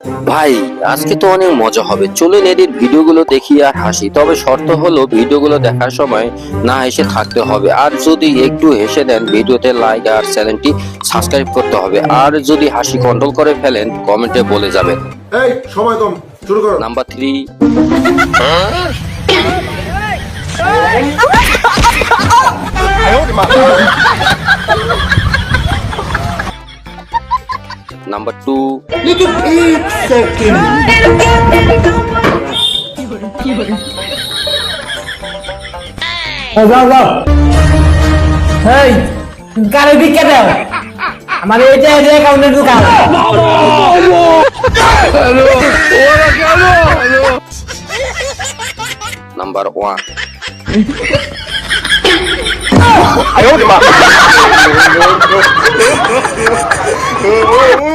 ভাই, আজকে তো অনেক মজা হবে। চলুন এদের ভিডিওগুলো দেখি আর হাসি। তবে শর্ত হলো ভিডিওগুলো দেখার সময় না হেসে থাকতে হবে। আর যদি একটু হেসে দেন ভিডিওতে লাইক আর চ্যানেলটি সাবস্ক্রাইব করতে হবে। আর যদি হাসি কন্ট্রোল করে ফেলেন কমেন্টে বলে যাবেন। এই সময় কম, শুরু করো। নাম্বার 3, নাম্বার 2, लेकिन एक सेकंड যাও যাও এই কারে দিকে দাও আমার এটা যে অ্যাকাউন্টে ঢুকাও নাম্বার 1, Oh,